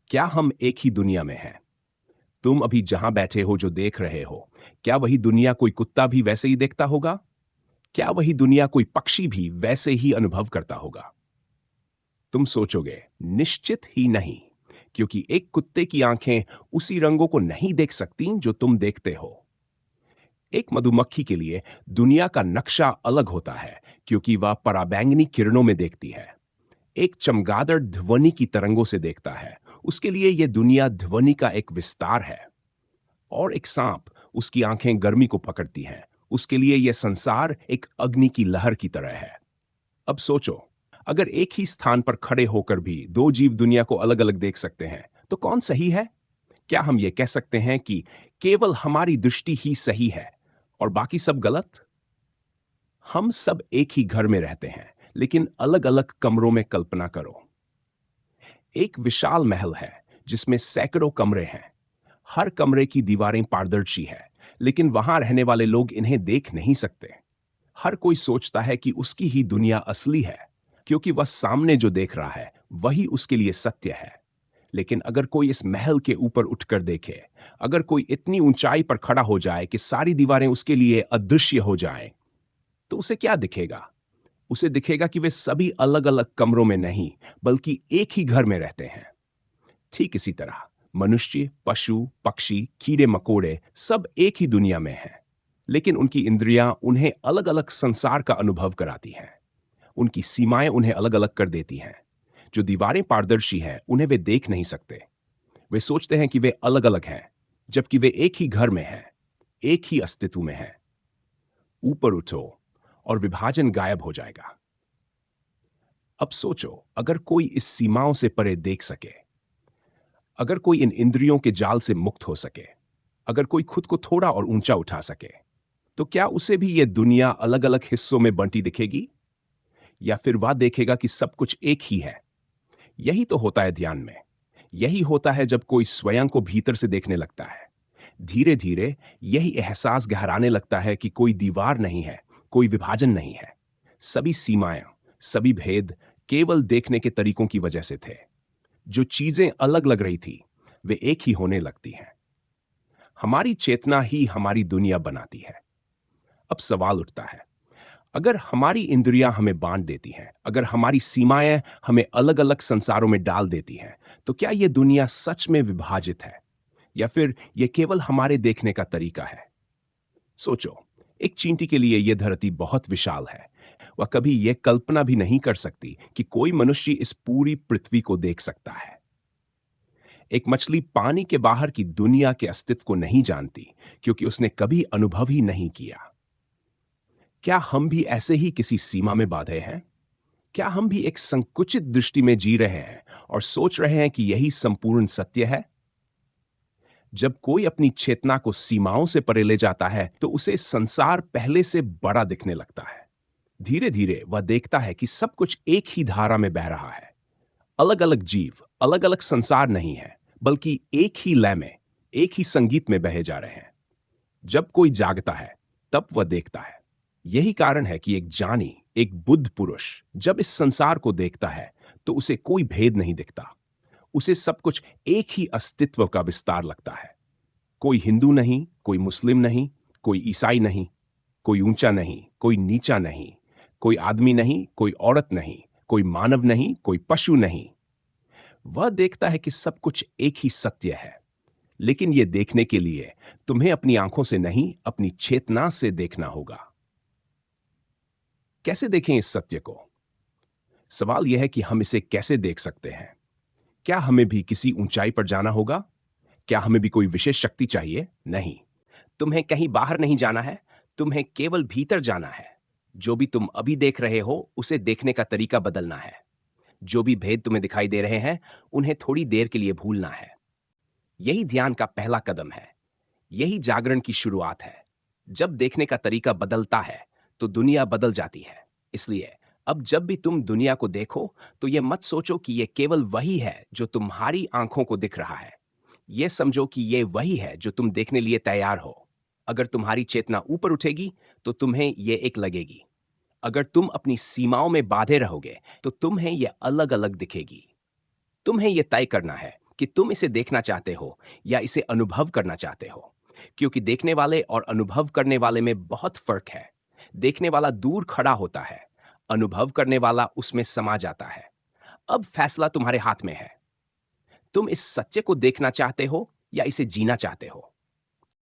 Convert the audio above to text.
क्या हम एक ही दुनिया में हैं? तुम अभी जहां बैठे हो जो देख रहे हो, क्या वही दुनिया कोई कुत्ता भी वैसे ही देखता होगा? क्या वही दुनिया कोई पक्षी भी वैसे ही अनुभव करता होगा? तुम सोचोगे, निश्चित ही नहीं, क्योंकि एक कुत्ते की आंखें उसी रंगों को नहीं देख सकती जो तुम देखते हो। एक मधुमक्खी के लिए दुनिया का नक्शा अलग होता है, क्योंकि वह पराबैंगनी किरणों में देखती है। एक चमगादड़ ध्वनि की तरंगों से देखता है, उसके लिए यह दुनिया ध्वनि का एक विस्तार है। और एक सांप, उसकी आंखें गर्मी को पकड़ती हैं, उसके लिए यह संसार एक अग्नि की लहर की तरह है। अब सोचो, अगर एक ही स्थान पर खड़े होकर भी दो जीव दुनिया को अलग अलग देख सकते हैं, तो कौन सही है? क्या हम ये कह सकते हैं कि केवल हमारी दृष्टि ही सही है और बाकी सब गलत? हम सब एक ही घर में रहते हैं, लेकिन अलग अलग कमरों में कल्पना करो। एक विशाल महल है जिसमें सैकड़ों कमरे हैं। हर कमरे की दीवारें पारदर्शी है, लेकिन वहां रहने वाले लोग इन्हें देख नहीं सकते। हर कोई सोचता है कि उसकी ही दुनिया असली है, क्योंकि वह सामने जो देख रहा है वही उसके लिए सत्य है। लेकिन अगर कोई इस महल के ऊपर उठकर देखे, अगर कोई इतनी ऊंचाई पर खड़ा हो जाए कि सारी दीवारें उसके लिए अदृश्य हो जाएं, तो उसे क्या दिखेगा? उसे दिखेगा कि वे सभी अलग अलग कमरों में नहीं, बल्कि एक ही घर में रहते हैं। ठीक इसी तरह मनुष्य, पशु, पक्षी, कीड़े मकोड़े सब एक ही दुनिया में हैं, लेकिन उनकी इंद्रियां उन्हें अलग अलग संसार का अनुभव कराती हैं। उनकी सीमाएं उन्हें अलग अलग कर देती हैं। जो दीवारें पारदर्शी हैं, उन्हें वे देख नहीं सकते। वे सोचते हैं कि वे अलग अलग हैं, जबकि वे एक ही घर में हैं, एक ही अस्तित्व में हैं। ऊपर उठो और विभाजन गायब हो जाएगा। अब सोचो, अगर कोई इस सीमाओं से परे देख सके, अगर कोई इन इंद्रियों के जाल से मुक्त हो सके, अगर कोई खुद को थोड़ा और ऊंचा उठा सके, तो क्या उसे भी यह दुनिया अलग अलग हिस्सों में बंटी दिखेगी? या फिर वह देखेगा कि सब कुछ एक ही है? यही तो होता है ध्यान में। यही होता है जब कोई स्वयं को भीतर से देखने लगता है। धीरे धीरे यही एहसास गहराने लगता है कि कोई दीवार नहीं है, कोई विभाजन नहीं है। सभी सीमाएं, सभी भेद केवल देखने के तरीकों की वजह से थे। जो चीजें अलग लग रही थी, वे एक ही होने लगती हैं। हमारी चेतना ही हमारी दुनिया बनाती है। अब सवाल उठता है, अगर हमारी इंद्रियां हमें बांट देती हैं, अगर हमारी सीमाएं हमें अलग अलग संसारों में डाल देती हैं, तो क्या यह दुनिया सच में विभाजित है, या फिर यह केवल हमारे देखने का तरीका है? सोचो, एक चींटी के लिए यह धरती बहुत विशाल है। वह कभी यह कल्पना भी नहीं कर सकती कि कोई मनुष्य इस पूरी पृथ्वी को देख सकता है। एक मछली पानी के बाहर की दुनिया के अस्तित्व को नहीं जानती, क्योंकि उसने कभी अनुभव ही नहीं किया। क्या हम भी ऐसे ही किसी सीमा में बांधे हैं? क्या हम भी एक संकुचित दृष्टि में जी रहे हैं और सोच रहे हैं कि यही संपूर्ण सत्य है? जब कोई अपनी चेतना को सीमाओं से परे ले जाता है, तो उसे संसार पहले से बड़ा दिखने लगता है। धीरे धीरे वह देखता है कि सब कुछ एक ही धारा में बह रहा है। अलग अलग जीव, अलग अलग संसार नहीं है, बल्कि एक ही लय में, एक ही संगीत में बहे जा रहे हैं। जब कोई जागता है, तब वह देखता है। यही कारण है कि एक जानी, एक बुद्ध पुरुष जब इस संसार को देखता है, तो उसे कोई भेद नहीं दिखता। उसे सब कुछ एक ही अस्तित्व का विस्तार लगता है। कोई हिंदू नहीं, कोई मुस्लिम नहीं, कोई ईसाई नहीं, कोई ऊंचा नहीं, कोई नीचा नहीं, कोई आदमी नहीं, कोई औरत नहीं, कोई मानव नहीं, कोई पशु नहीं। वह देखता है कि सब कुछ एक ही सत्य है। लेकिन यह देखने के लिए तुम्हें अपनी आंखों से नहीं, अपनी चेतना से देखना होगा। कैसे देखें इस सत्य को? सवाल यह है कि हम इसे कैसे देख सकते हैं? क्या हमें भी किसी ऊंचाई पर जाना होगा? क्या हमें भी कोई विशेष शक्ति चाहिए? नहीं। तुम्हें कहीं बाहर नहीं जाना है, तुम्हें केवल भीतर जाना है। जो भी तुम अभी देख रहे हो, उसे देखने का तरीका बदलना है। जो भी भेद तुम्हें दिखाई दे रहे हैं, उन्हें थोड़ी देर के लिए भूलना है। यही ध्यान का पहला कदम है। यही जागरण की शुरुआत है। जब देखने का तरीका बदलता है, तो दुनिया बदल जाती है। इसलिए अब जब भी तुम दुनिया को देखो, तो यह मत सोचो कि यह केवल वही है जो तुम्हारी आंखों को दिख रहा है। यह समझो कि यह वही है जो तुम देखने लिए तैयार हो। अगर तुम्हारी चेतना ऊपर उठेगी, तो तुम्हें यह एक लगेगी। अगर तुम अपनी सीमाओं में बांधे रहोगे, तो तुम्हें यह अलग अलग दिखेगी। तुम्हें यह तय करना है कि तुम इसे देखना चाहते हो या इसे अनुभव करना चाहते हो, क्योंकि देखने वाले और अनुभव करने वाले में बहुत फर्क है। देखने वाला दूर खड़ा होता है, अनुभव करने वाला उसमें समा जाता है। अब फैसला तुम्हारे हाथ में है। तुम इस सच्चे को देखना चाहते हो या इसे जीना चाहते हो?